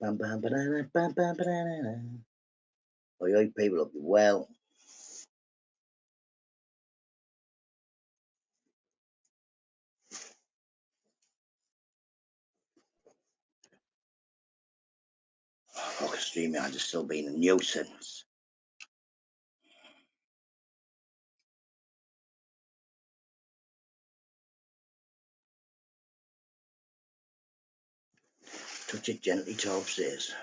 Bam, bam, banana, bam, bam, banana. Oi, oi, people, hope you're well. Fuck, StreamYard has still been a nuisance. Touch it gently, Torb says.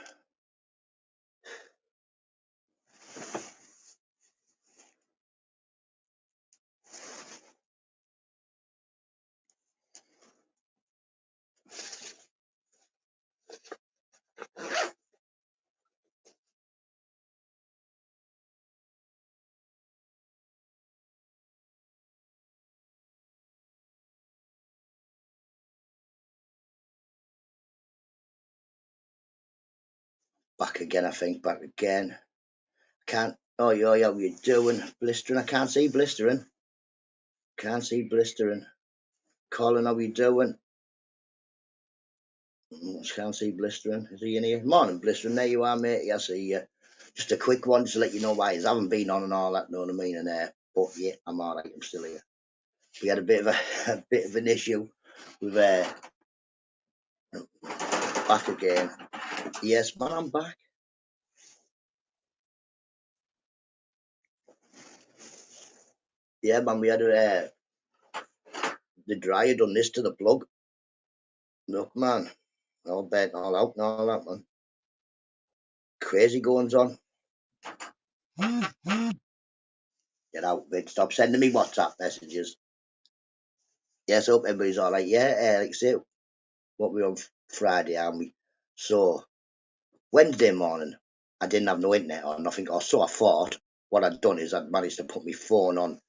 Back again, I think, back again. Can't. Oh, yo, how you doing? Blistering? I can't see blistering. Can't see blistering. Colin, how you doing? Can't see blistering. Is he in here? Morning, blistering. There you are, mate. I see you. Just a quick one, just to let you know why I haven't been on and all that. Know what I mean? And but yeah, I'm all right. I'm still here. We had a bit of a bit of an issue with back again. Yes, man, I'm back. Yeah, man, we had the dryer done this to the plug. Look, man, all bent, all out, and all that, man. Crazy goings on. Get out, Vic. Stop sending me WhatsApp messages. Yes, hope everybody's all right. Yeah, like I say, what we on Friday, aren't we? So Wednesday morning, I didn't have no internet or nothing, or so I thought. What I'd done is I'd managed to put my phone on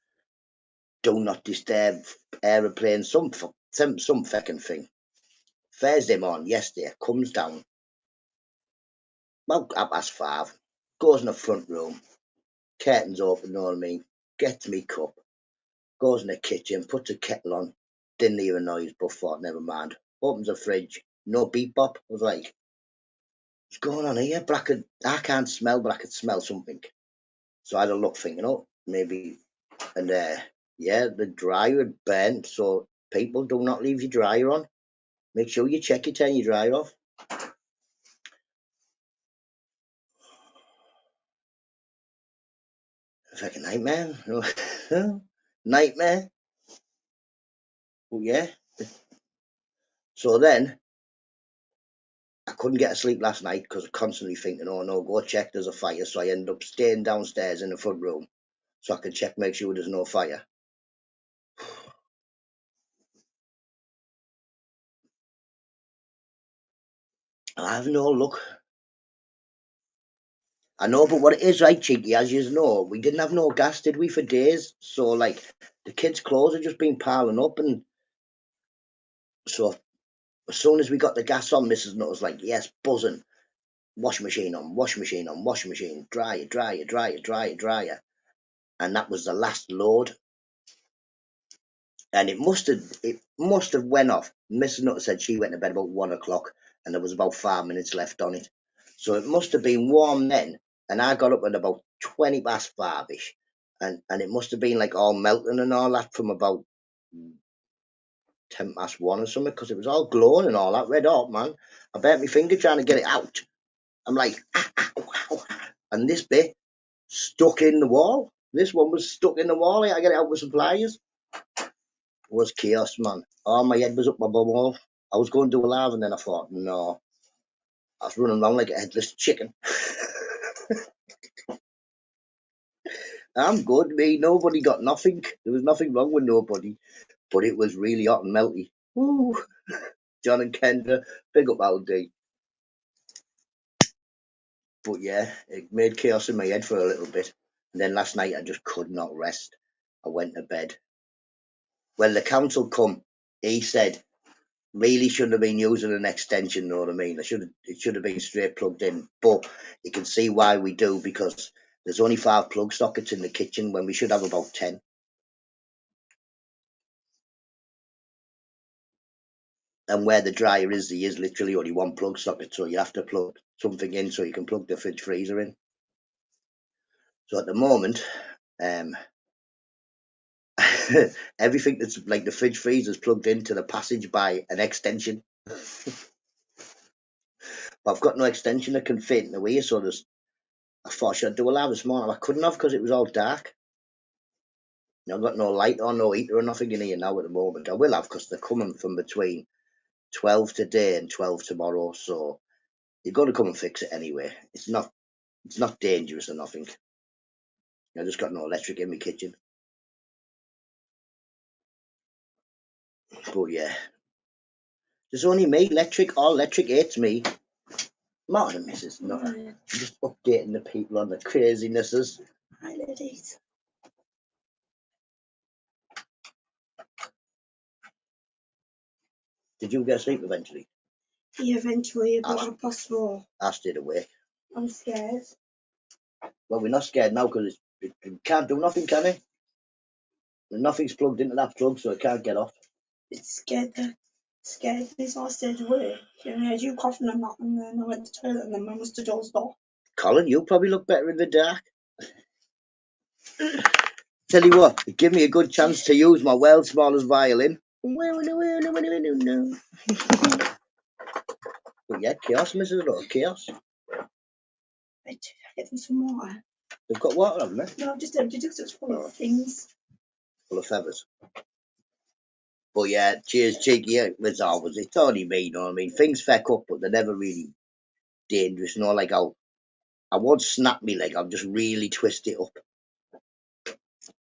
do not disturb aeroplane, some fucking thing. Thursday morning, yesterday, comes down about 5:30, goes in the front room, curtains open, know what I mean, gets me cup, goes in the kitchen, puts a kettle on, didn't hear a noise, but thought, never mind. Opens the fridge, no beep bop. I was like, what's going on here? But I can't smell, but I could smell something. So I had a look, thinking, oh, maybe, and yeah, the dryer had burnt. So people, do not leave your dryer on. Make sure you check it, turn your dryer off. It's like a nightmare. Nightmare. Oh, yeah. So then I couldn't get to sleep last night because I'm constantly thinking, oh no, go check, there's a fire. So I ended up staying downstairs in the front room so I could check, make sure there's no fire. I have no luck. I know, but what it is, right, Cheeky, as you know, we didn't have no gas, did we, for days? So, like, the kids' clothes had just been piling up. And so as soon as we got the gas on, Mrs. Nutt was like, yes, buzzing. Washing machine on, washing machine on, washing machine, dryer, dryer, dryer, dryer, dryer. And that was the last load. And it must have went off. Mrs. Nutter said she went to bed about 1 o'clock and there was about 5 minutes left on it. So it must have been warm then. And I got up at about 5:20. And it must have been like all melting and all that from about 1:10 or something, because it was all glowing and all that, red hot, man. I burnt my finger trying to get it out. I'm like, and this bit stuck in the wall. This one was stuck in the wall. I had to get it out with some pliers. It was chaos, man. Oh, my head was up my bum off. I was going to do a live, and then I thought, no. I was running around like a headless chicken. I'm good, me. Nobody got nothing. There was nothing wrong with nobody. But it was really hot and melty. Woo. John and Kendra, big up LD. But yeah, it made chaos in my head for a little bit. And then last night I just could not rest. I went to bed. When the council come, he said, really shouldn't have been using an extension, know what I mean? It should have been straight plugged in. But you can see why we do, because there's only 5 plug sockets in the kitchen when we should have about 10. And where the dryer is, there is literally only one plug socket, so you have to plug something in so you can plug the fridge freezer in. So at the moment, everything that's like the fridge freezer is plugged into the passage by an extension. But I've got no extension that can fit in the way, so I thought I should do a lab this morning. I couldn't have because it was all dark. I've got no light or no heater or nothing in here now at the moment. I will have because they're coming from between 12 today and 12 tomorrow, so you've got to come and fix it anyway. It's not dangerous or nothing. I just got no electric in my kitchen. But yeah, there's only me. All electric hates me. Martin and Mrs. No, I'm just updating the people on the crazinesses. Hi, ladies. Did you get asleep eventually? Yeah, eventually, about 4:30. I stayed awake. I'm scared. Well, we're not scared now because it can't do nothing, can it? Nothing's plugged into that plug, so it can't get off. It's scared me, so I stayed awake. I heard you coughing and that, and then I went to the toilet, and then my Mr. Door's door. Colin, you probably look better in the dark. Tell you what, give me a good chance to use my world's smallest violin. But yeah, chaos, Mrs. Little chaos. Wait, I get them some water. They've got water, haven't they? No, just empty, just it's full of things. Full of feathers. But yeah, cheers, cheeky. It's only me, you know what I mean? Things feck up, but they're never really dangerous. You know, like I won't snap me leg, I'll just really twist it up.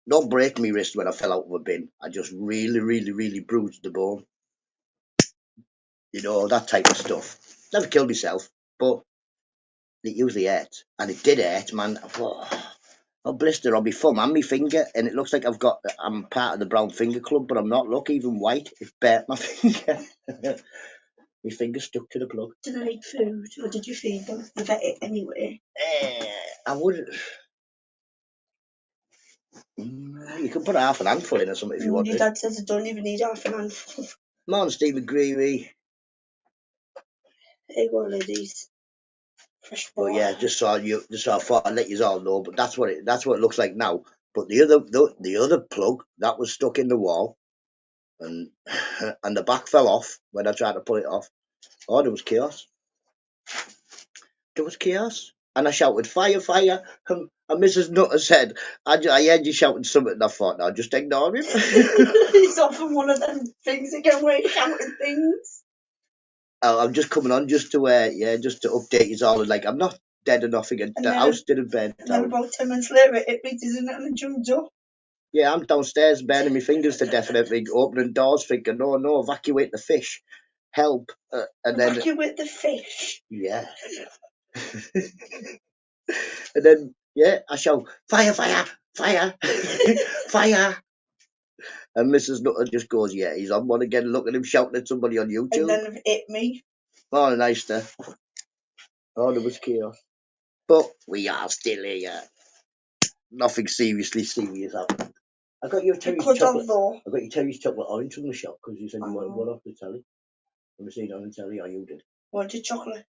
Don't break me wrist when I fell out of a bin. I just really bruised the bone. You know, that type of stuff. Never killed myself, but it usually hurts. And it did hurt, man. A blister on my thumb and my finger, and it looks like I'm part of the Brown Finger Club, but I'm not. Look, even white, it burnt my finger. My finger stuck to the plug. Did they eat food, or did you feed them? You vet it anyway. I wouldn't. You can put half an handful in or something if you want. Your dad says I don't even need half an handful. Morning, Stephen Greavy. There you go, ladies. Fresh water. But yeah, just so I thought I'd let you all know. But that's what it looks like now. But the other plug that was stuck in the wall, and the back fell off when I tried to pull it off. Oh, there was chaos. There was chaos, and I shouted fire, fire. And Mrs. Nutter said, I heard you shouting something, and I thought, no, just ignore him. It's often one of them things again where you shouting things. I'm just coming on just to update you all. Like, I'm not dead or nothing, and the house didn't burn down. And then about 10 minutes later, it hit me, isn't it? And it jumped up. Yeah, I'm downstairs burning my fingers to death and everything, opening doors, thinking, no, evacuate the fish, help, and then evacuate the fish. Yeah. And then I shout, fire, fire, fire, fire. And Mrs. Nutter just goes, yeah, he's on one again. Look at him shouting at somebody on YouTube. And then it hit me. Oh, nice there. Oh, there was chaos. But we are still here. Nothing seriously serious happened. I got your Terry's chocolate. I got your Terry's chocolate orange from the shop because you said you wanted one off the telly. Have you seen it on the telly, or you did? Wanted chocolate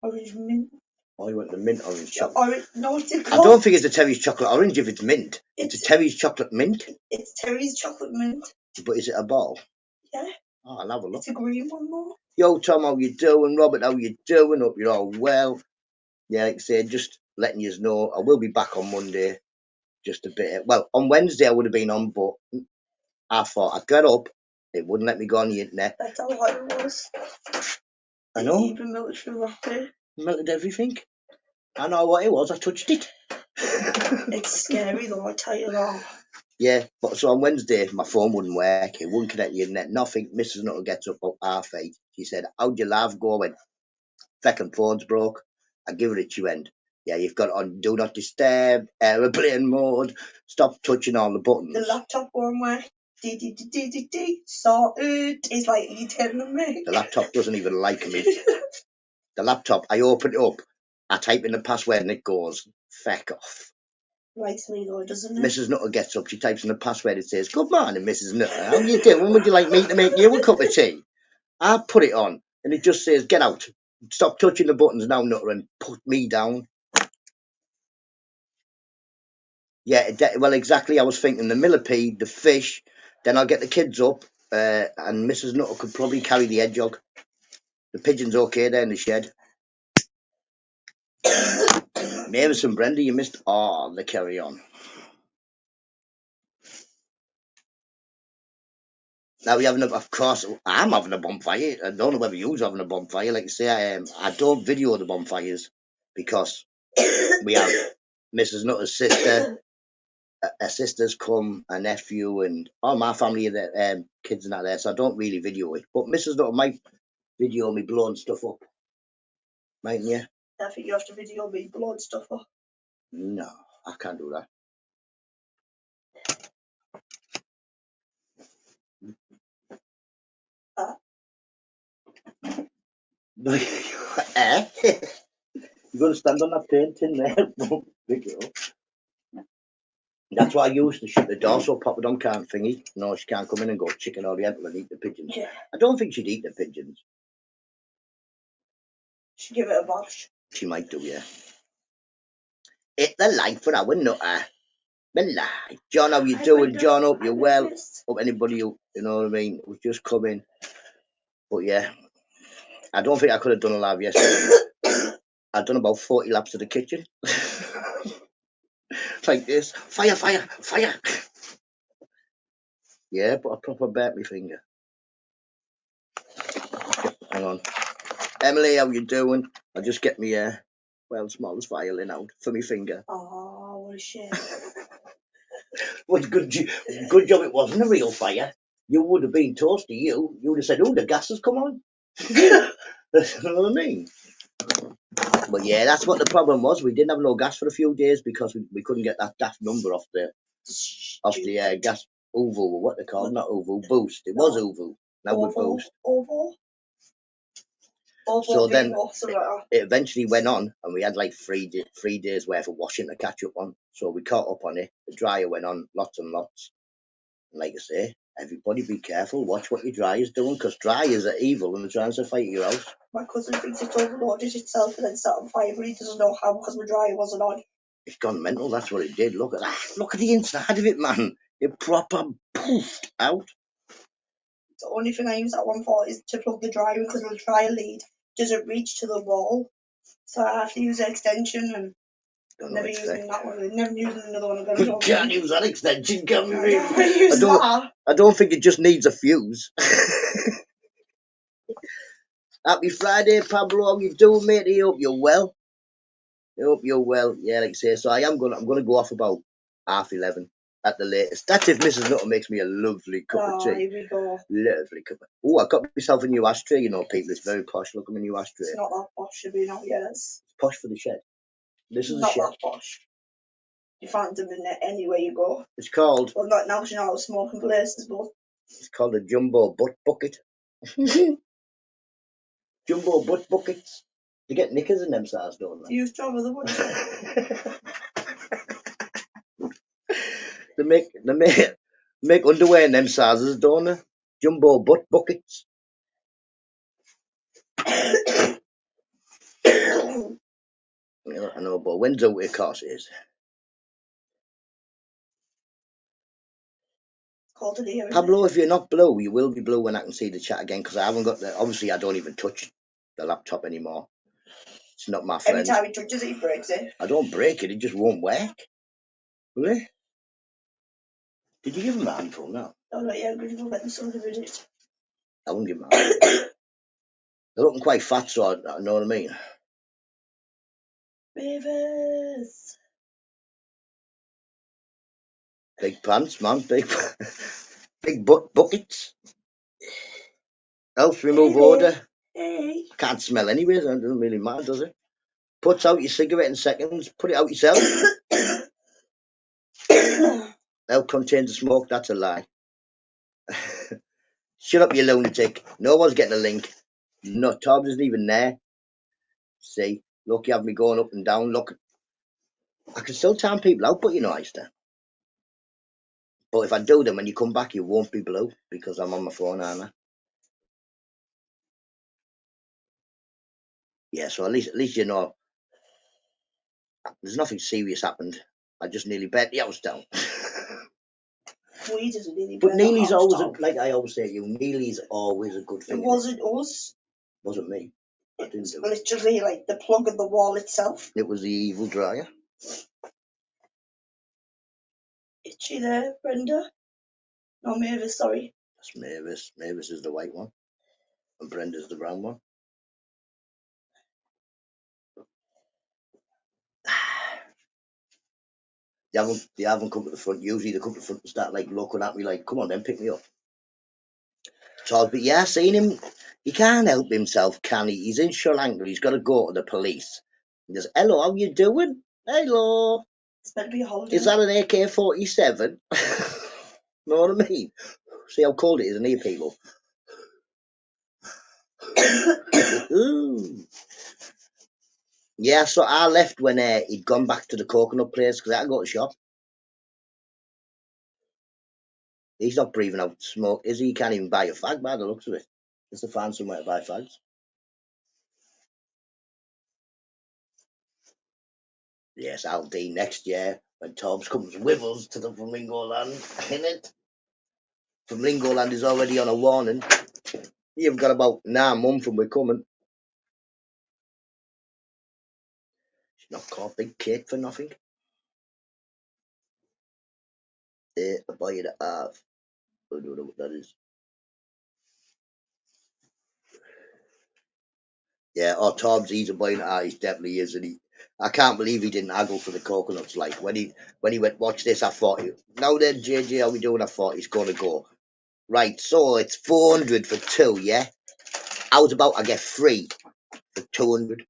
orange mint. Oh, you want the mint orange chocolate? No, it's I don't think it's a Terry's chocolate orange if it's mint. It's a Terry's chocolate mint. It's Terry's chocolate mint. But is it a ball? Yeah. Oh, I'll have a look. It's a green one though. Yo, Tom, how you doing? Robert, how you doing? Hope you're all well. Yeah, like I said, just letting you know, I will be back on Monday. Just a bit. Well, on Wednesday I would have been on, but I thought I got up, it wouldn't let me go on the internet. That's how hot it was. I know. It even melted through that. Melted everything. I know what it was. I touched it. It's scary though, I tell you that. Yeah, but so on Wednesday my phone wouldn't work. It wouldn't connect to the internet. Nothing. Mrs. Nutter gets up about 8:30. She said, "How'd your live go?" I went, "Feckin' phone's broke." I give her a chew end. Yeah, you've got on do not disturb, aeroplane mode, stop touching all the buttons. The laptop won't work. Sorted. It's like you telling me. The laptop doesn't even like me. The laptop, I open it up, I type in the password and it goes, feck off. Likes me though, doesn't it? Mrs. Nutter gets up, she types in the password, it says, "Good morning, Mrs. Nutter. How you doing? Would you like me to make you a cup of tea?" I put it on, and it just says, "Get out! Stop touching the buttons now, Nutter," and put me down. Yeah, well, exactly. I was thinking the millipede, the fish, then I'll get the kids up, and Mrs. Nutter could probably carry the hedgehog. The pigeon's okay there in the shed. Mavis and Brenda, you missed all the carry on. Now we're having, of course, I'm having a bonfire. I don't know whether you're having a bonfire. Like I say, I don't video the bonfires because we have Mrs. Nutter's sister, her sisters come, a nephew, and all my family, the kids and that there. So I don't really video it. But Mrs. Nutter might video me blowing stuff up, mightn't you? I think you have to video me blowing stuff up. No, I can't do that. You're going to stand on that painting there? Pick it up. That's why I used to shut the door so Papa Dom can't thingy. No, she can't come in and go chicken oriental and eat the pigeons. Yeah. I don't think she'd eat the pigeons. She'd give it a bash. She might do, yeah. It's the life for our Nutter. The life. John, how you doing? John, hope you're well. Hope anybody, you know what I mean, was just coming. But yeah, I don't think I could have done a live yesterday. I'd done about 40 laps of the kitchen. Like this. Fire, fire, fire. Yeah, but I proper burnt my finger. Hang on. Emily, how you doing? I'll just get me well, smallest violin out for my finger. Oh, what a shame. What good job it wasn't a real fire. You would have been toasty, you. You would have said, "Oh, the gas has come on." That's what I mean. But yeah, that's what the problem was. We didn't have no gas for a few days because we couldn't get that daft number off the gas Uvu, what they call it, not Uvu, Boost. It was Uvu. Now with Boost. So then it eventually went on, and we had like 3 days worth of washing to catch up on. So we caught up on it. The dryer went on lots and lots. And like I say, everybody be careful. Watch what your dryer's doing, because dryers are evil and they're trying to fight your house. My cousin thinks it's overloaded itself and then set on fire, but he doesn't know how because my dryer wasn't on. It's gone mental. That's what it did. Look at that. Look at the inside of it, man. It proper poofed out. The only thing I use that one for is to plug the dryer in, because the dryer lead doesn't reach to the wall. So I have to use an extension, and never using that one. Never using another one. We can't use that extension, can we? Really? I don't think it just needs a fuse. Happy Friday, Pablo. How you doing, mate? I hope you're well. I hope you're well. Yeah, like I say, so I'm gonna go off about 11:30 at the latest. That's if Mrs. Nutter makes me a lovely cup of tea. Here we go. Lovely cup. Oh, I got myself a new ashtray. You know, people, it's very posh. Look at my new ashtray. It's not that posh, should be not yet. It's posh for the shed. This is not the shed. That posh. You find them in there anywhere you go. It's called. Well, not now, you know, smoking places, but it's called a jumbo butt bucket. Jumbo butt buckets. They get knickers in them size, don't they? You use trouble the ones. They make underwear in them sizes, don't they? Jumbo butt buckets. I know, but when's out it cost is? Pablo, if you're not blue, you will be blue when I can see the chat again, because I haven't got the. Obviously, I don't even touch the laptop anymore. It's not my friend. Every time he touches it, he breaks it. I don't break it; it just won't work. Really? Did you give him a handful? No. Oh, no, yeah, good. We'll let them sort of it. I wouldn't give him a handful. They're looking quite fat, so I know what I mean. Mavis. Big pants, man. Big buckets. Else remove order. Hey. I can't smell anyways. It doesn't really matter, does it? Puts out your cigarette in seconds. Put it out yourself. Elk contains the smoke. That's a lie. Shut up, you lunatic. No one's getting a link. No, Tom isn't even there. See, look, you have me going up and down. Look, I can still time people out, but you know, Easter. But if I do them and you come back, you won't be blue because I'm on my phone, aren't I? Yeah, so at least you know there's nothing serious happened. I just nearly burnt the house down. We just nearly But burnt the nearly's house always, down. like I always say to you, nearly's always a good thing. It wasn't us. Wasn't me. I didn't It's do it. literally like the plug in the wall itself. It was the evil dryer. Is she there, Brenda? No, Mavis, sorry. That's Mavis. Mavis is the white one. And Brenda's the brown one. They haven't come to the front. Usually they come to the front and start like looking at me like, come on then, pick me up. So, but yeah, seen him. He can't help himself, can he? He's in Sri Lanka. He's got to go to the police. He goes, hello, how you doing? Hello. It's meant to be a holiday. Is that an AK-47? Know what I mean? See how cold it is in here, people. Yeah, so I left when he'd gone back to the coconut place because I had to go to the shop. He's not breathing out smoke, is he? He can't even buy a fag by the looks of it. Just to find somewhere to buy fags. Yes, I'll be next year when Tobbs comes with us to the Flamingo Land, innit? Flamingo Land is already on a warning. You've got about 9 months and we're coming. She's not caught big cake for nothing. A buy it half. I don't know what that is. Yeah, Tobbs, he's a buying it. He definitely is, and I can't believe he didn't haggle for the coconuts. Like when he went, watch this. I thought, now then, JJ, how we doing? I thought he's gonna go right. So it's 400 for 2. Yeah, I was about to get 3 for 200.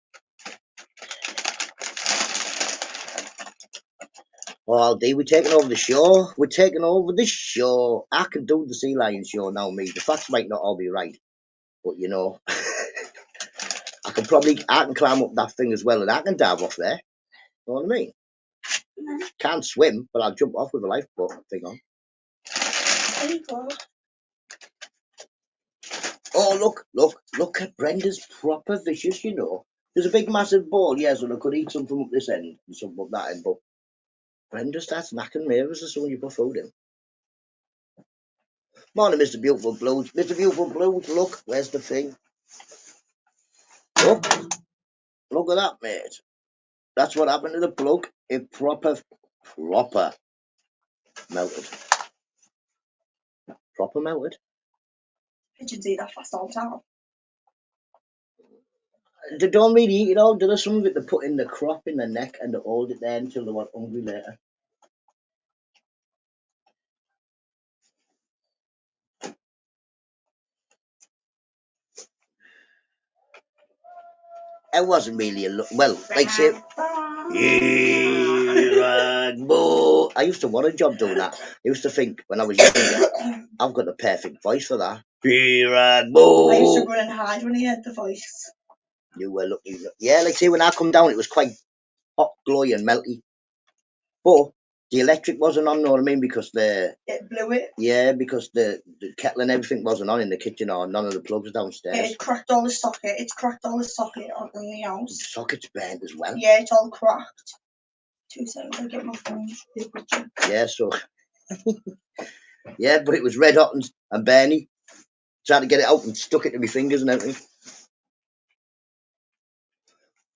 All day, we're taking over the show. We're taking over the show. I can do the Sea Lion show now, me. The facts might not all be right, but you know, I can climb up that thing as well, and I can dive off there. You know what I mean? Can't swim, but I'll jump off with a lifeboat thing on. There you go. Oh, look at Brenda's proper vicious, you know. There's a big massive ball, yes, and I could eat some from up this end and some up that end, but Brenda starts knacking Mavis as soon as you put food in. Morning, Mr. Beautiful Blues. Mr. Beautiful Blues, look, where's the thing? Look at that, mate. That's what happened to the plug. It proper melted. Proper melted. Pigeons eat that fast all the time. They don't really eat it all, do they? Some of it they put in the crop in the neck and they hold it there until they want hungry later. It wasn't really like say, I used to want a job doing that. I used to think when I was younger, I've got the perfect voice for that. I used to run and hide when he had the voice. You were lucky. Yeah, like say when I come down, it was quite hot, glowy and melty. But the electric wasn't on, know what I mean? Because it blew it. Yeah, because the kettle and everything wasn't on in the kitchen or none of the plugs downstairs. It cracked all the socket. It's cracked all the socket on the house. The socket's burnt as well. Yeah, it's all cracked. 2 seconds, I'll get my phone. Yeah, so yeah, but it was red hot and burny. Tried to get it out and stuck it to my fingers and everything.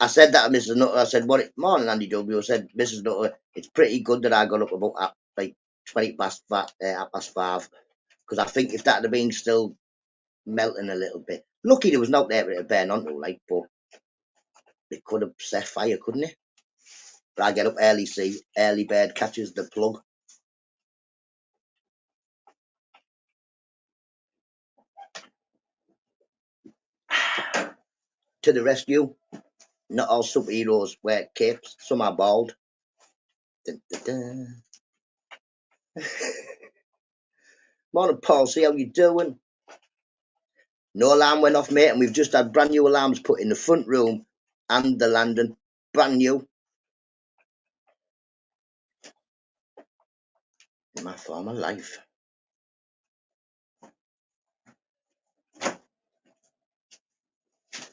I said that to Mrs. Nutter. I said, morning, Andy W. I said, Mrs. Nutter, it's pretty good that I got up about like 20 past 5, because I think if that had been still melting a little bit. Lucky there was no there to burn onto, like, but it could have set fire, couldn't it? But I get up early, see, early bird catches the plug. To the rescue. Not all superheroes wear capes. Some are bald. Dun, dun, dun. Morning, Paul. See how you doing? No alarm went off, mate, and we've just had brand new alarms put in the front room and the landing. Brand new. In my former life.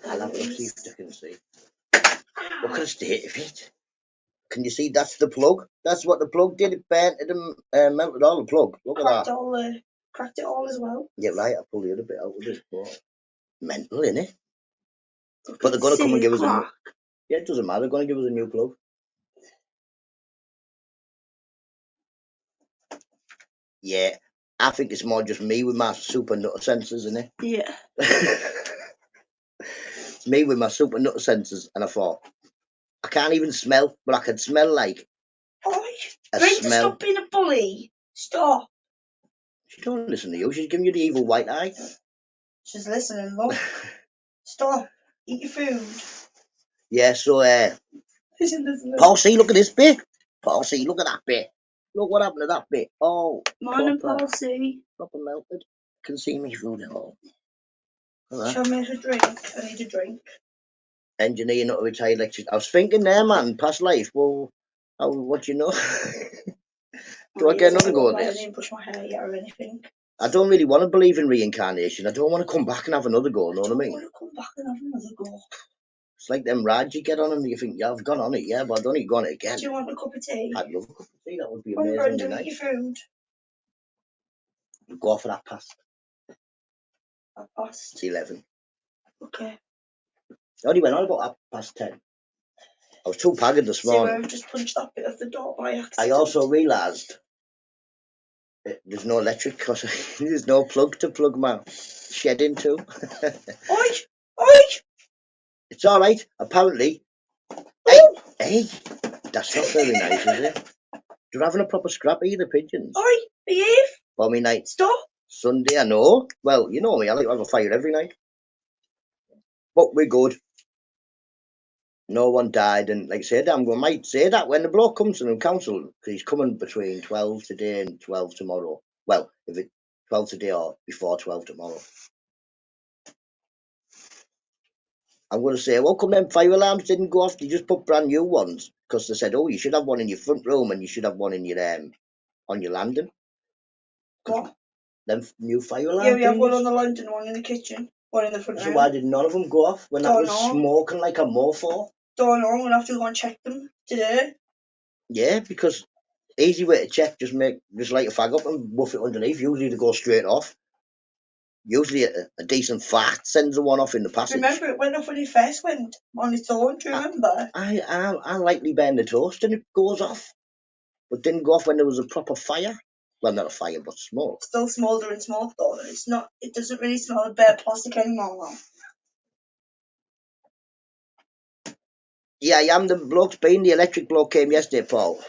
I'll have to see if I can see. Look at the state of it. Can you see that's the plug? That's what the plug did. It burnt it and melted all the plug. Look at that. Cracked it all as well. Yeah, right. I pulled the other bit out of this. But mental, innit? But they're going to come and give us a new... Yeah, it doesn't matter. They're going to give us a new plug. Yeah, I think it's more just me with my super nutter sensors, isn't it? Yeah. It's me with my super nutter sensors, and I thought, I can't even smell, but I can smell like a smell. Stop being a bully. Stop. She don't listen to you. She's giving you the evil white eye. She's listening, look. Stop. Eat your food. Yeah, so, Paul C, look at this bit. Paul C, look at that bit. Look what happened to that bit. Oh, morning, Paul C. Proper melted. Can see me through it all. Shall I make a drink? I need a drink. Engineer, not a retired electrician. I was thinking there, man, past life. Well, what do you know? Do I get another go at this? I didn't brush my hair yet or anything. I don't really want to believe in reincarnation. I don't want to come back and have another go, know what I mean? I don't want to come back and have another go. It's like them rides you get on and you think, yeah, I've gone on it, yeah, but I don't need to go on it again. Do you want a cup of tea? I'd love a cup of tea, that would be amazing. Don't eat your food. We'll go for that past. That past? It's 11. Okay. I only went on about 10:30. I was too pagged this morning. I just punched that bit of the door by accident. I also realised there's no electric because there's no plug to plug my shed into. Oi! Oi! It's all right. Apparently. Hey, that's not very nice, is it? They're having a proper scrap, the pigeons. Oi, behave. Bommy night. Stop. Sunday, I know. Well, you know me. I like to have a fire every night. But we're good. No one died, and like I said, might say that when the bloke comes to the council, because he's coming between 12 today and 12 tomorrow. Well, if it's 12 today or before 12 tomorrow. I'm going to say, well, come them fire alarms didn't go off. They just put brand new ones because they said, oh, you should have one in your front room and you should have one in your on your landing. What? Them new fire alarms. Yeah, we have one on the landing, one in the kitchen, one in the front room. So why did none of them go off when that was smoking like a mofo? Don't know. I'm going to have to go and check them today. Yeah, because easy way to check, just light a fag up and woof it underneath. Usually they go straight off. Usually a decent fart sends the one off in the passage. Remember, it went off when it first went on its own, do you remember? I lightly burn the toast and it goes off. But didn't go off when there was a proper fire. Well, not a fire, but smoke. Still smouldering smoke though. It doesn't really smell of bare plastic anymore now. Yeah, I am the bloke's been. The electric bloke came yesterday, Paul.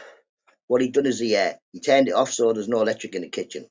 What he done is he turned it off so there's no electric in the kitchen.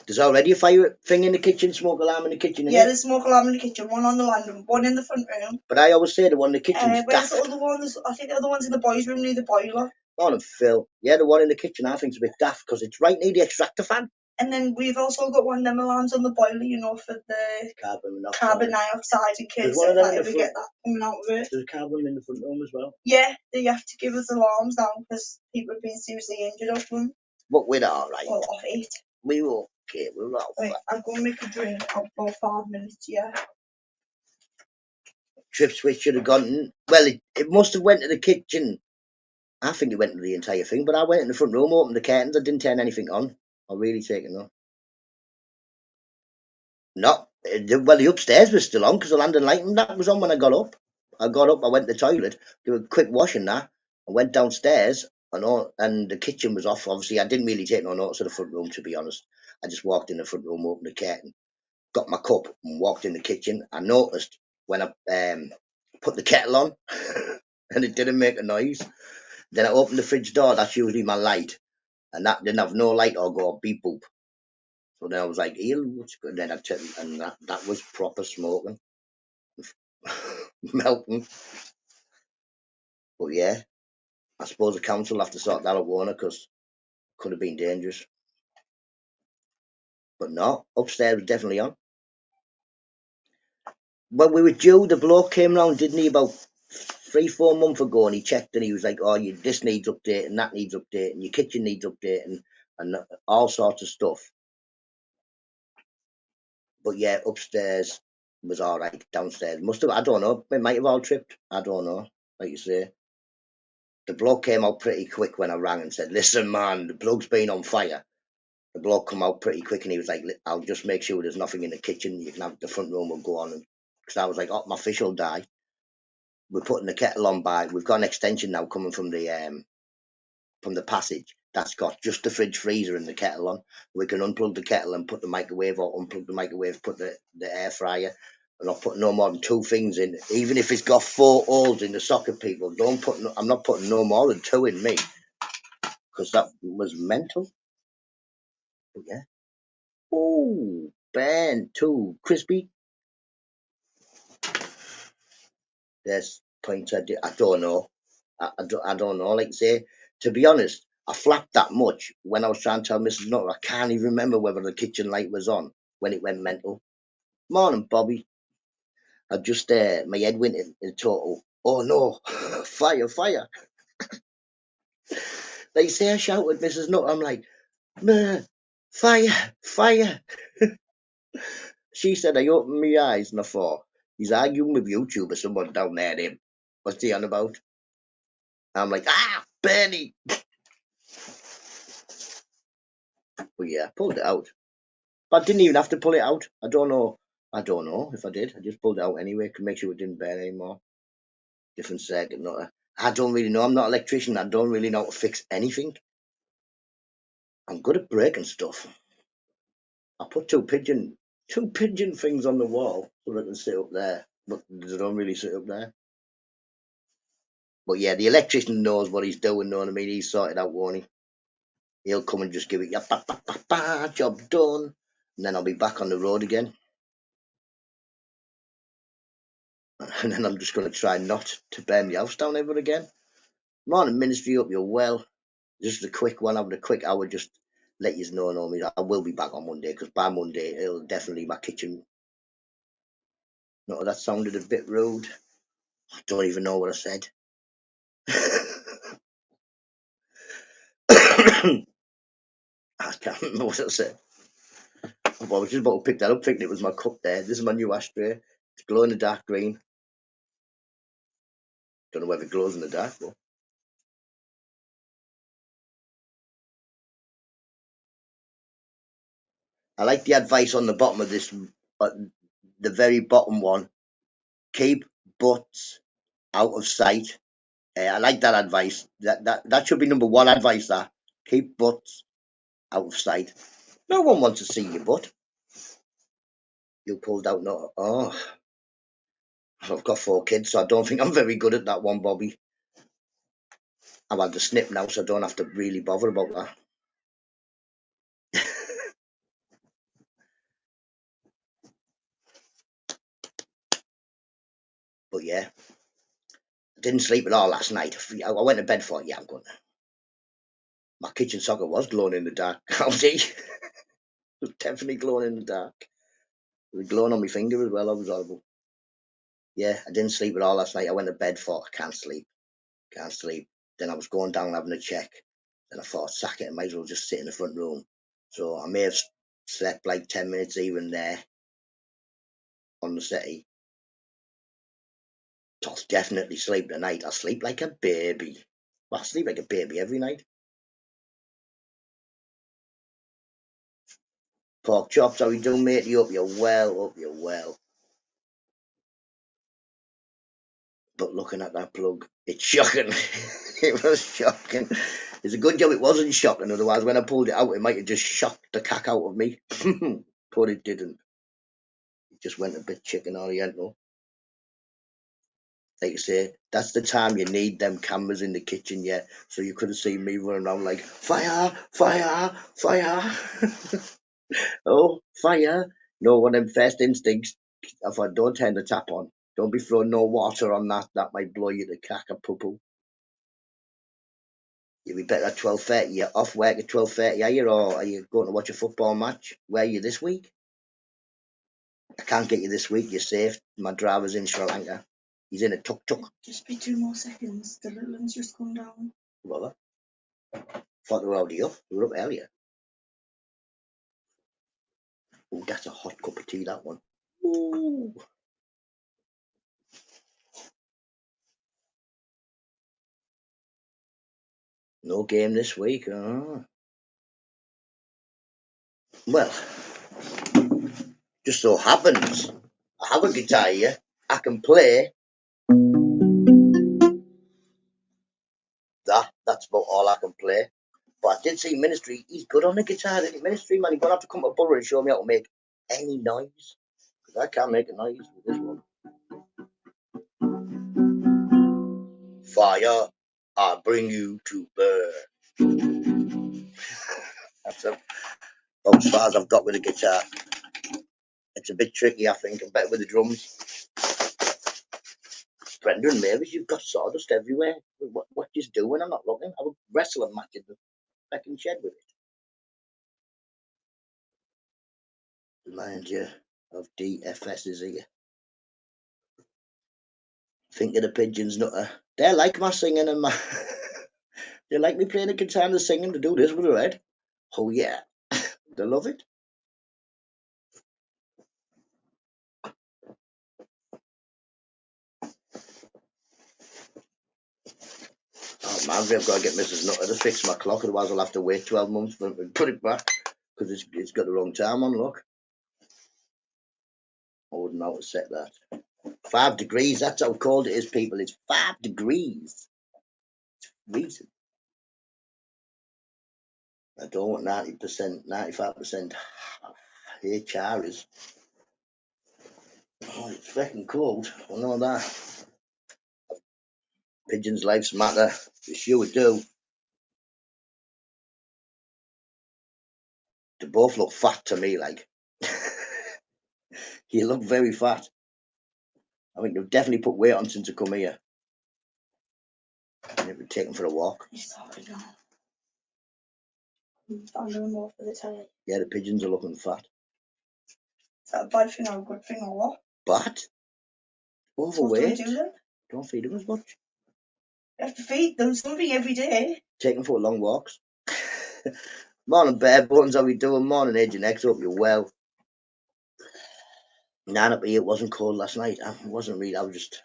There's already a fire thing in the kitchen, smoke alarm in the kitchen. Yeah, there's smoke alarm in the kitchen, one on the landing, one in the front room. But I always say the one in the kitchen's where's the other one? I think the other one's in the boys' room near the boiler. Morning, Phil. Yeah, the one in the kitchen I think's a bit daft because it's right near the extractor fan. And then we've also got one of them alarms on the boiler, you know, for the carbon dioxide in case we get that coming out of it. There's a carbon in the front room as well. Yeah, they have to give us alarms now because people have been seriously injured off them. But we're all right. Well, off it. We were okay. We were all right. I'll go and make a drink for 5 minutes, yeah. Trip switch should have gone. Well, it must have went to the kitchen. I think it went to the entire thing, but I went in the front room, opened the curtains, I didn't turn anything on. I'll really take it on. No, well, the upstairs was still on because the landing lighting that was on when I got up. I went to the toilet, did a quick wash and that. I went downstairs and the kitchen was off. Obviously, I didn't really take no notice of the front room, to be honest. I just walked in the front room, opened the curtain, got my cup and walked in the kitchen. I noticed when I put the kettle on and it didn't make a noise. Then I opened the fridge door, that's usually my light. And that didn't have no light or go beep boop. So then I was like, what's good? Then and that was proper smoking. Melting. But yeah, I suppose the council have to sort that out, won't it? Because it could have been dangerous. But no, upstairs was definitely on. When we were due, the bloke came round, didn't he, about 3-4 months ago, and he checked and he was like, oh, this needs updating, that needs updating, your kitchen needs updating, and all sorts of stuff. But yeah, upstairs was all right. Downstairs must have. I don't know. It might have all tripped. I don't know. Like you say, the bloke came out pretty quick when I rang and said, "Listen, man, the bloke's been on fire." The bloke come out pretty quick and he was like, "I'll just make sure there's nothing in the kitchen. You can have the front room will go on." Because I was like, "Oh, my fish will die." We're putting the kettle on by. We've got an extension now coming from the passage that's got just the fridge freezer and the kettle on. We can unplug the kettle and put the microwave, or unplug the microwave, put the air fryer. And I'll put no more than 2 things in. Even if it's got 4 holes in the socket, people, don't put. I'm not putting no more than 2 in me, because that was mental. But yeah. Oh, Ben, too crispy. There's points I don't know. I don't know. Like I say, to be honest, I flapped that much when I was trying to tell Mrs. Nutter. I can't even remember whether the kitchen light was on when it went mental. Morning, Bobby. I just my head went in total. Oh no, fire, fire. They say I shouted Mrs. Nutter. I'm like, "Meh, fire, fire." She said I opened my eyes and I thought, he's arguing with YouTube or someone down there, him. What's he on about? I'm like, Bernie. But yeah, pulled it out. But I didn't even have to pull it out. I don't know. I don't know if I did. I just pulled it out anyway to make sure it didn't burn anymore. Different circuit. I don't really know. I'm not an electrician. I don't really know how to fix anything. I'm good at breaking stuff. I put two pigeon things on the wall so they can sit up there, but they don't really sit up there. But yeah, the electrician knows what he's doing. Know what I mean? He's sorted out, won't he? He'll come and just give it, job done, and then I'll be back on the road again. And then I'm just going to try not to burn the house down ever again. Morning, Ministry. Hope you're well. Just a quick one. Having a quick hour, just let you know. I will be back on Monday, because by Monday it'll definitely my kitchen. No, that sounded a bit rude. I don't even know what I said. I can't remember what I said. I was just about to pick that up, thinking it was my cup there. This is my new ashtray. It's glowing in the dark green. Don't know whether it glows in the dark, but I like the advice on the bottom of this, the very bottom one. Keep butts out of sight. I like that advice. That should be number 1 advice. That keep butts out of sight. No one wants to see your butt. You pulled out. No. Oh, I've got 4 kids, so I don't think I'm very good at that one, Bobby. I've had the snip now, so I don't have to really bother about that. But yeah, I didn't sleep at all last night. I went to bed for it. Yeah, I'm going. My kitchen socket was glowing in the dark. I'll see. It was definitely glowing in the dark. It was glowing on my finger as well. I was horrible. Yeah, I didn't sleep at all last night. I went to bed for I can't sleep. Then I was going down having a check. Then I thought, sack it, I might as well just sit in the front room. So I may have slept like 10 minutes even there on the settee. I'll definitely sleep tonight. I sleep like a baby. Well, I sleep like a baby every night. Pork chops, how you doing, mate? You hope you're well. But looking at that plug, it's shocking. It was shocking. It's a good job it wasn't shocking, otherwise when I pulled it out, it might have just shocked the cack out of me. But it didn't. It just went a bit chicken oriental. Like you say, that's the time you need them cameras in the kitchen, yeah. So you could have seen me running around like, fire, fire, fire. Oh, fire. No, one of them first instincts, if I don't turn the tap on, don't be throwing no water on that. That might blow you to cack a poo-poo. You'll be better at 12:30. You're off work at 12:30, are you? Or are you going to watch a football match? Where are you this week? I can't get you this week. You're safe. My driver's in Sri Lanka. He's in a tuk-tuk. Just be 2 more seconds. The little one's just come down. Brother. Thought they were already up. They were up earlier. Oh, that's a hot cup of tea, that one. Ooh. No game this week. Well, just so happens I have a guitar here. I can play that. That's about all I can play. But I did see Ministry. He's good on the guitar, isn't he? Ministry, man. He's going to have to come to Borough and show me how to make any noise. Because I can't make a noise with this one. Fire, I bring you to burn. That's about as far as I've got with the guitar. It's a bit tricky, I think. I'm better with the drums. Brenda and Mavis, you've got sawdust everywhere. What you do when I'm not looking? I would wrestle a match in the fucking shed with it. Remind you of DFS's here. Think of the pigeons, nutter. They like my singing and my. They like me playing the guitar and the singing to do this with the red. Oh yeah, they love it. Oh man, I've got to get Mrs. Nutter to fix my clock, otherwise I'll have to wait 12 months for to put it back because it's got the wrong time on. Look, I wouldn't know how to set that. 5 degrees. That's how cold it is, people. It's 5 degrees. It's freezing. I don't want 90%, 95% HR is. Oh, it's fucking cold. I know that. Pigeons' lives matter. They sure do. They both look fat to me, like. You look very fat. I think they've definitely put weight on since they come here. They've been taken for a walk. He's talking now. I'm doing more for the telly. Yeah, the pigeons are looking fat. Is that a bad thing or a good thing or what? But overweight. What do we do then? Don't feed them as much. You have to feed them something every day. Take them for long walks. Morning, Bear Buttons. How we doing? Morning, Agent X. Hope you're well. Nah, up here, it wasn't cold last night. I wasn't really. I was just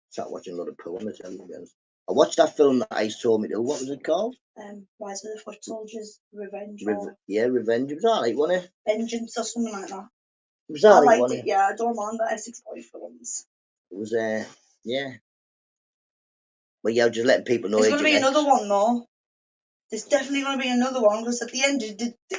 sat watching a lot of poo on the telly. I watched that film that Ice told me to. What was it called? Rise of the Foot Soldiers, Revenge. Yeah, Revenge. It was alright, wasn't it? Vengeance or something like that. It was alright, I liked wasn't it. Yeah, I don't mind the Essex Boy films. It was, yeah. But yeah, just letting people know. There's going to be another one though. There's definitely going to be another one because at the end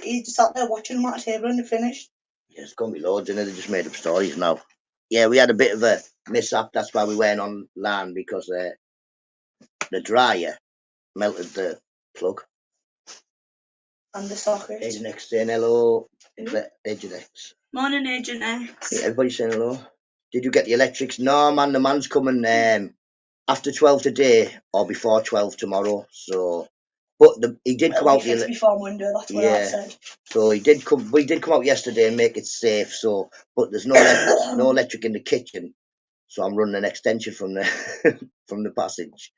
he just sat there watching them at a table and it finished. Yeah, it's going to be loads, and they just made up stories now. Yeah, we had a bit of a mishap. That's why we went on land because the dryer melted the plug. And the socket. Agent X saying hello. Agent X. Morning, Agent X. Yeah, everybody's saying hello. Did you get the electrics? No, man, the man's coming after 12 today or before 12 tomorrow. So, but he did come out before Monday. That's what I said. So he did come. We did come out yesterday and make it safe. So, but there's no no electric in the kitchen. So I'm running an extension from the from the passage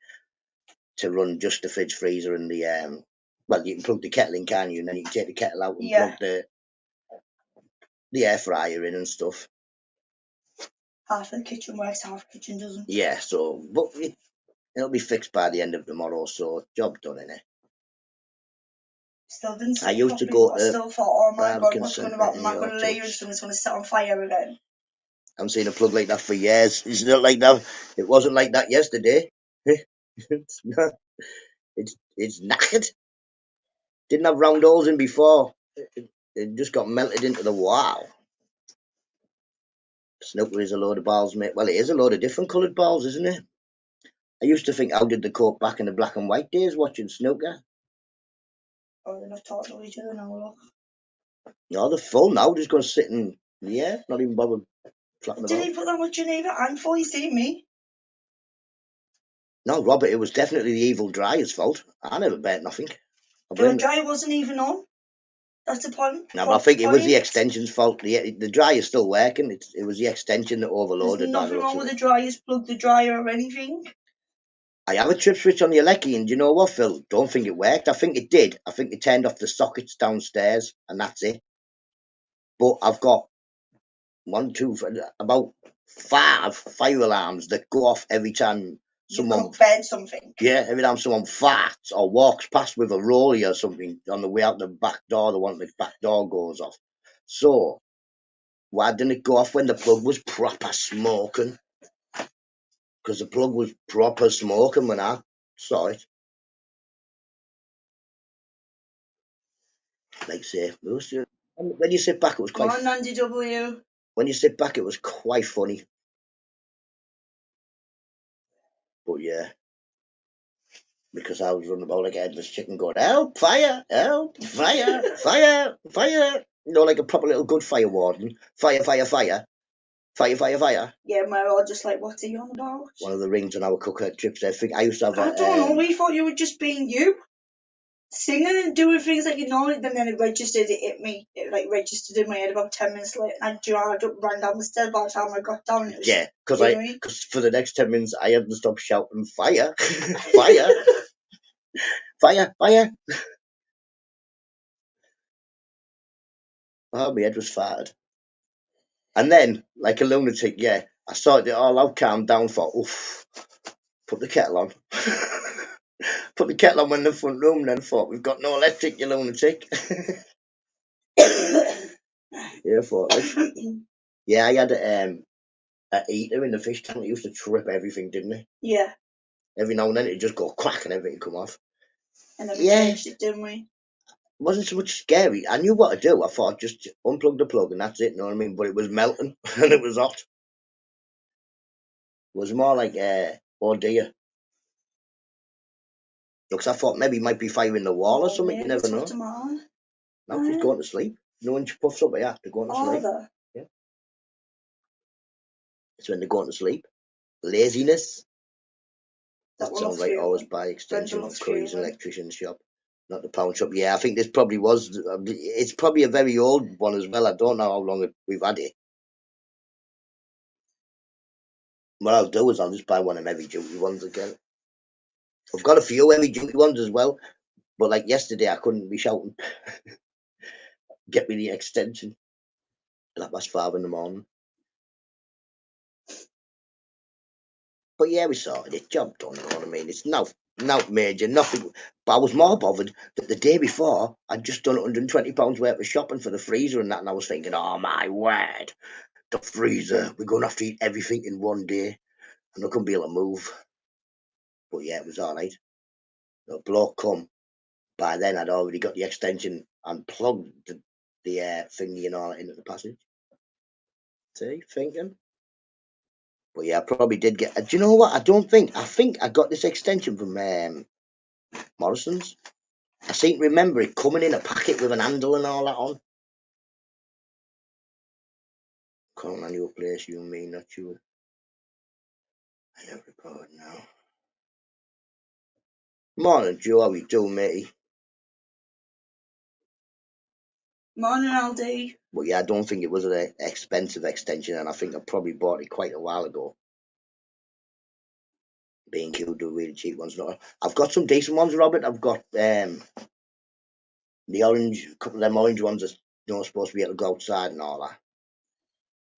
to run just the fridge freezer and the well, you can plug the kettle in, can't you? And then you can take the kettle out and plug the air fryer in and stuff. Half the kitchen works, half the kitchen doesn't. Yeah, so but it'll be fixed by the end of tomorrow, so job done, innit? Still didn't I used to go to still thought, oh my god, what's going about? Am I going to lay you and something's going to set on fire again? I haven't seen a plug like that for years. It's not like that. It wasn't like that yesterday. It's not. It's knackered. Didn't have round holes in before. It just got melted into the wall. Snooker is a load of balls, mate. Well, it is a load of different coloured balls, isn't it? I used to think, how did they cope back in the black and white days watching snooker? Oh, they're not talking to each other now, look. No, they're full now. Just going to sit in the air, not even bother flapping about. Did he put that much Geneva and for you see me? No, Robert, it was definitely the evil dryer's fault. I never bet nothing. The dryer wasn't even on. That's the point. No, but I think it was the extension's fault. The dryer's still working. It was the extension that overloaded. There's nothing wrong with the dryer's plug, the dryer or anything. I have a trip switch on the Alecki, and do you know what, Phil? Don't think it worked. I think it did. I think they turned off the sockets downstairs, and that's it. But I've got about 5 fire alarms that go off every time someone bed something. Yeah, every time someone farts or walks past with a rollie or something on the way out the back door, the one the back door goes off. So why didn't it go off when the plug was proper smoking? Because the plug was proper smoking when I saw it. Like say, when you sit back, it was quite. Come on, Andy W. When you sit back, it was quite funny. But yeah, because I was running about like a headless chicken, going, "Help! Fire! Help! Fire! Fire! Fire!" You know, like a proper little good fire warden. Fire! Fire! Fire! Fire, fire, fire. Yeah, we're all just like, what's he on about? One of the rings on our cooker trips. I think I used to have I don't know, we thought you were just being you. Singing and doing things like you know, and then it registered, it hit me. It like registered in my head about 10 minutes later. And I ran down the stairs by the time I got down. It was, yeah, because for the next 10 minutes I hadn't stopped shouting, "Fire! Fire! Fire! Fire!" Oh, my head was farted. And then, like a lunatic, yeah, I sorted it all out, calmed down, thought, oof, put the kettle on. Put the kettle on in the front room, then thought, we've got no electric, you lunatic. Yeah, thought, yeah, I had a heater in the fish tank. It used to trip everything, didn't it? Yeah. Every now and then it'd just go crack and everything come off. And then we changed it, didn't we? It wasn't so much scary. I knew what to do. I thought I'd just unplug the plug and that's it, you know what I mean? But it was melting and it was hot. It was more like, oh dear. Because I thought maybe it might be fire in the wall or something, you never know. No, she's going to sleep. No one puffs up here, they're going to sleep. Yeah. It's when they're going to sleep. Laziness. That sounds like always by extension of Curry's electrician shop, not the pound shop. Yeah, I think this probably was. It's probably a very old one as well. I don't know how long we've had it. What I'll do is I'll just buy one of them heavy duty ones again. I've got a few heavy duty ones as well, but like yesterday I couldn't be shouting, "Get me the extension!" at past 5 in the morning. But yeah, we sorted it. Job done. You know what I mean? It's not major, nothing. But I was more bothered that the day before I'd just done £120 worth of shopping for the freezer and that, and I was thinking, oh my word, the freezer. We're going to have to eat everything in one day, and I couldn't be able to move. But yeah, it was all right. The bloke come. By then, I'd already got the extension and plugged the thingy and all into the passage. See, thinking. But yeah, I probably did get. Do you know what? I think I got this extension from Morrison's. I seem to remember it coming in a packet with an handle and all that on. Calling on your place, you and me, not you. I have recorded now. Morning, Joe. How we doing, matey? Morning, Aldi. But yeah, I don't think it was an expensive extension, and I think I probably bought it quite a while ago. B&Q do really cheap ones. No, I've got some decent ones, Robert. I've got the orange, couple of them orange ones that supposed to be able to go outside and all that.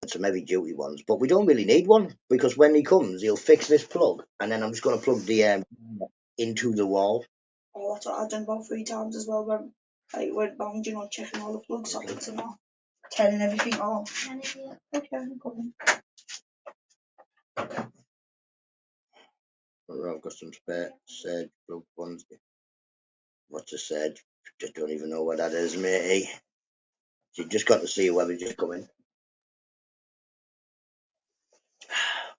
And some heavy duty ones, but we don't really need one because when he comes, he'll fix this plug, and then I'm just going to plug the into the wall. Oh, that's what I've done about 3 times as well. When I went round, checking all the plug sockets and all, turning everything off. Okay, no problem. I've got some spare Sedge plug ones. What's a Sedge? Just don't even know what that is, matey. You just got to see whoever just come in.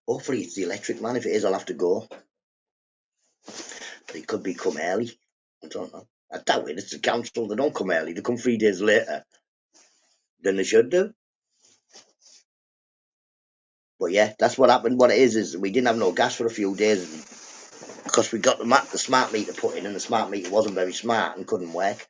Hopefully it's the electric man. If it is, I'll have to go. But it could be come early. I don't know. I doubt it. It's the council. They don't come early. They come 3 days later than they should do. But yeah, that's what happened. What it is we didn't have no gas for a few days because we got the smart meter put in, and the smart meter wasn't very smart and couldn't work.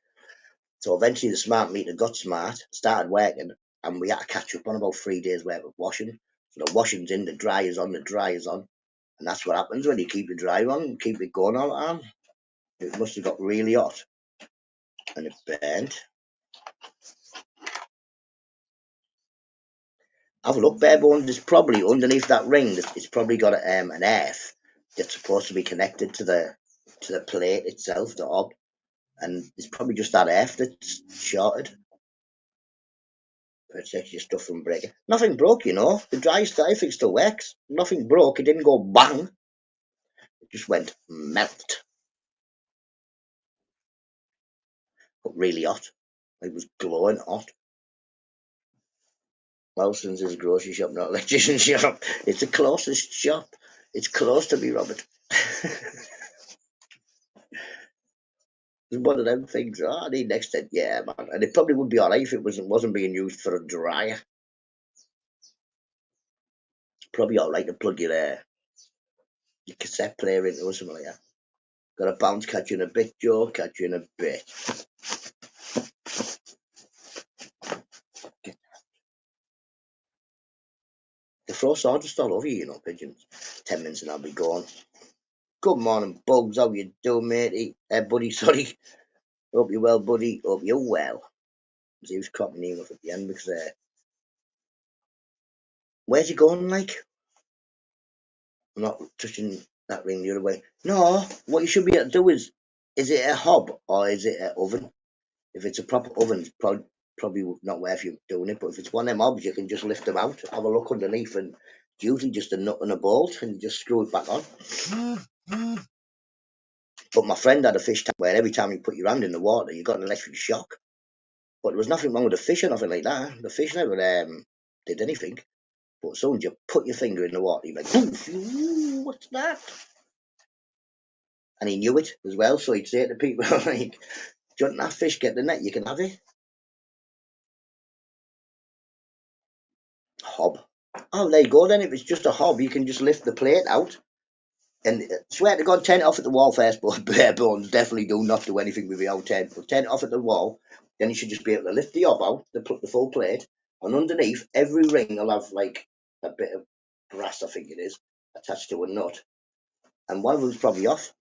So eventually the smart meter got smart, started working, and we had to catch up on about 3 days worth of washing. So the washing's in, the dryer's on, and that's what happens when you keep the dryer on and keep it going all the time. It must have got really hot, and it burned. Have a look, bare bones. It's probably underneath that ring. It's probably got an earth that's supposed to be connected to the plate itself, the ob, and it's probably just that earth that's shorted. Protects your stuff from breaking. Nothing broke, you know. The dry fix still works. Nothing broke. It didn't go bang. It just went melt. Got really hot. It was glowing hot. Wilson's is a grocery shop, not an electrician shop. It's the closest shop. It's close to me, Robert. It's one of them things. Oh, I need an extent. Yeah, man. And it probably would be alright if it wasn't being used for a dryer. It's probably alright to plug your cassette player into or something like that. Got a bounce. Catch you in a bit, Joe. Catch you in a bit. The frost just all over you, pigeons. 10 minutes and I'll be gone. Good morning, Bugs. How you doing, matey? Buddy, sorry. Hope you're well, buddy. Hope you're well. He was caught my name off at the end because where's he going, like? I'm not touching that ring the other way. No, what you should be able to do is it a hob or is it an oven? If it's a proper oven, it's probably not worth you doing it. But if it's one of them hobs, you can just lift them out, have a look underneath, and it's usually just a nut and a bolt, and you just screw it back on. But my friend had a fish tank where every time you put your hand in the water, you got an electric shock. But there was nothing wrong with the fish or nothing like that. The fish never did anything. But as soon as you put your finger in the water, you're like, ooh, what's that? And he knew it as well, so he'd say to people, like, do you want that fish? Get the net, you can have it. Hob. Oh, there you go then. If it's just a hob, you can just lift the plate out. And swear to God, turn it off at the wall first, but bare bones, definitely do not do anything with the old turn. But turn it off at the wall, then you should just be able to lift the hob out, the full plate, and underneath, every ring will have like a bit of brass, I think it is, attached to a nut. And one of them's probably off,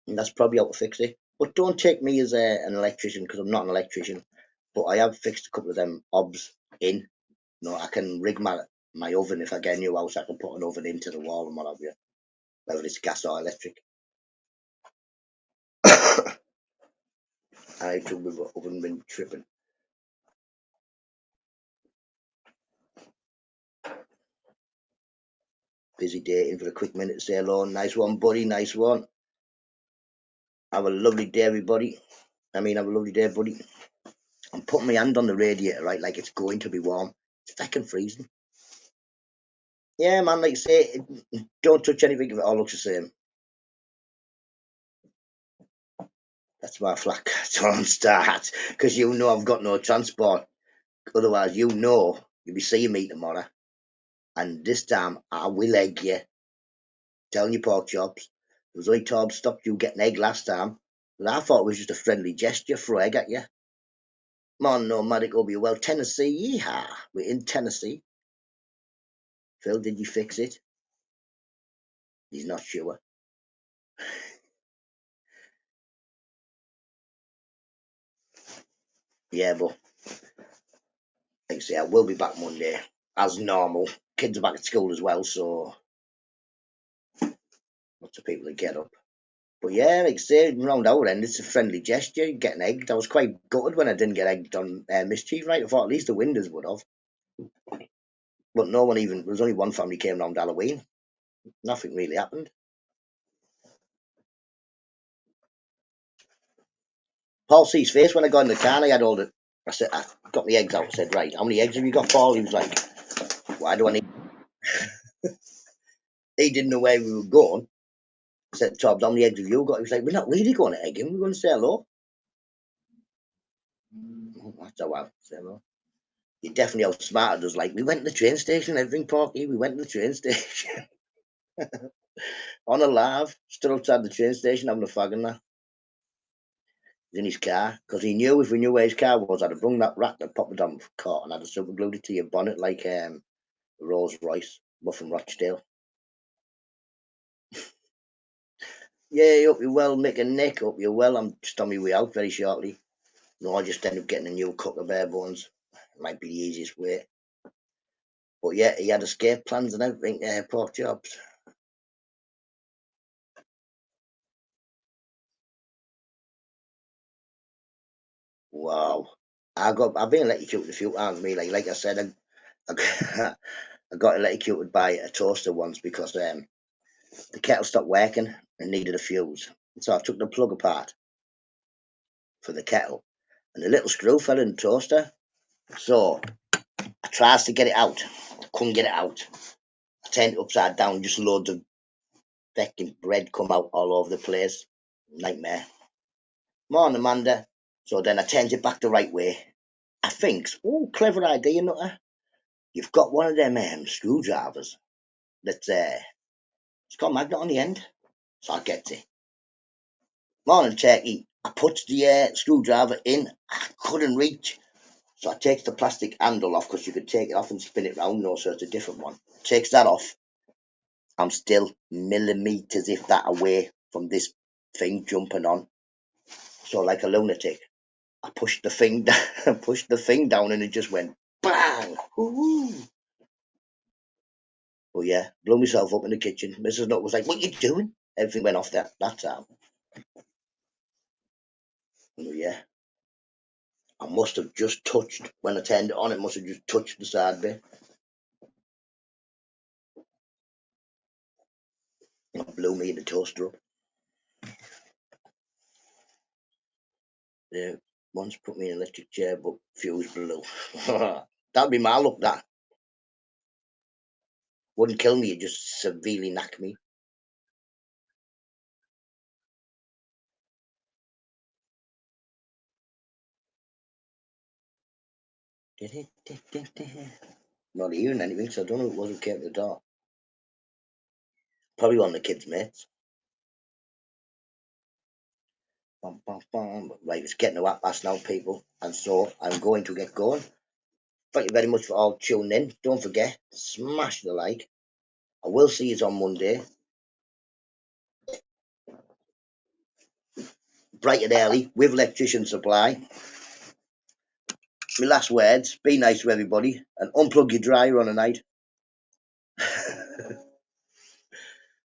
and that's probably how to fix it. But don't take me as an electrician, because I'm not an electrician, but I have fixed a couple of them hobs in. You know, I can rig my oven. If I get a new house, I can put an oven into the wall and what have you, whether it's gas or electric. I took my oven been tripping. Busy day in for a quick minute to say hello. Nice one, buddy. Nice one. Have a lovely day, everybody. Have a lovely day, buddy. I'm putting my hand on the radiator, right, like it's going to be warm. It's fucking freezing. Yeah, man, like I say, don't touch anything if it all looks the same. That's my flat. Don't start, because you know I've got no transport. Otherwise, you know you'll be seeing me tomorrow. And this time, I will egg you. Telling you, pork chops. It was only Tom stopped you getting egg last time. But I thought it was just a friendly gesture, throw egg at you. Mon nomadic will be well, Tennessee, yeehaw. We're in Tennessee. Phil, did you fix it? He's not sure. Yeah, but like I say, I will be back Monday as normal. Kids are back at school as well, so lots of people to get up. But yeah, like I say, round our end, it's a friendly gesture. Getting egged. I was quite gutted when I didn't get egged on Mischief Night. I thought at least the Winders would have. But no one even. There was only one family came round Halloween. Nothing really happened. Paul C's face when I got in the car, I had all the. I said, I got my eggs out. I said, right, how many eggs have you got, Paul? He was like, why do I need? He didn't know where we were going. I said, Tobbs, how many eggs have you got? He was like, we're not really going to egg him. We're going to say hello. That's how I say hello. He definitely outsmarted us. Like, we went to the train station, everything, Porky. We went to the train station. On a laugh, stood outside the train station having a fag and that. He's in his car, because he knew if we knew where his car was, I'd have brung that rat that popped it on cart and I'd have super glued it to your bonnet like Rolls Royce, but from Rochdale. Yeah, hope you're well, Mick and Nick. Hope you're well. I'm just on my way out very shortly. No, I just end up getting a new cook of bare bones. It might be the easiest way. But yeah, he had escape plans and everything, pork chops. Wow. I've been electrocuted a few times, me. Like I said, I got electrocuted by a toaster once because the kettle stopped working and needed a fuse. So I took the plug apart for the kettle, and the little screw fell in the toaster. So I tried to get it out. I couldn't get it out. I turned it upside down, just loads of fucking bread come out all over the place. Nightmare. Morning, Amanda. So then I turned it back the right way. I think, oh, clever idea, Nutter. You've got one of them screwdrivers that's it's got a magnet on the end. So I get it. Morning, Turkey. I put the screwdriver in. I couldn't reach. So I takes the plastic handle off because you could take it off and spin it round, so it's a different one. Takes that off. I'm still millimeters, if that, away from this thing jumping on. So like a lunatic, I pushed the thing down, pushed the thing down, and it just went bang. Woo-hoo. Well, yeah, blew myself up in the kitchen. Mrs. Nut was like, "What you doing?" Everything went off that time. Well, yeah, I must have just touched when I turned it on. It must have just touched the side bit. It blew me in the toaster up. They once put me in an electric chair, but fuse blew. That'd be my luck. That wouldn't kill me. It just severely knocked me. Not hearing anything, so I don't know who it was who came to the door. Probably one of the kids' mates. Bum, bum, bum. Right, it's getting to half past now, people, and so I'm going to get going. Thank you very much for all tuning in. Don't forget, smash the like. I will see you on Monday, bright and early, with electrician supply. My last words, be nice to everybody, and unplug your dryer on a night.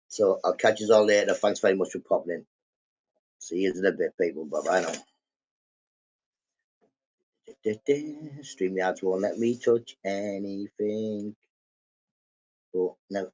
So I'll catch you all later. Thanks very much for popping in. See you in a bit, people. Bye-bye now. StreamYards won't let me touch anything. But no.